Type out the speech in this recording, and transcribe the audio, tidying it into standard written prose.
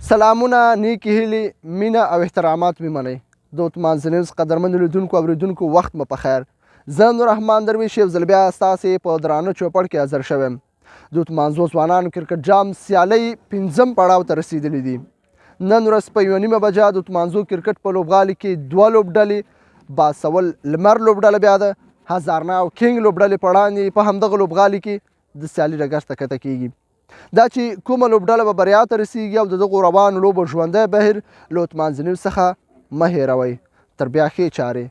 سلامونه، نیکې هیلې، مینه او احترامات مې منئ. د عثمان نیوز قدرمنو لیدونکو او اورېدونکو وخت مو په خیر. زه نوررحمان درویش یو ځل بیا ستاسې په درانه چوپړ کې حاضر شوی یم. د عثمانزو ځوانانو کرکټ جام سیالۍ 5م پړاو ته رسېدلي دي. نن ورځ په 1:30 بجه د عثمانزو کرکټ په لوبغالي کې 2 لوبډلې باسول لمر لوبډله بیا ده هزارنا او کینګ لوبډلې په وړاندې په همدغه لوبغالي کې د سیالي ډګر ته کښته کیږي. دا چې کومه لوبډله به بریا ته رسیږي او د دغو روانو لوبو ژوندی بهیر له عثمان نیوز څخه مه هېروئ. تر بیا ښې چارې.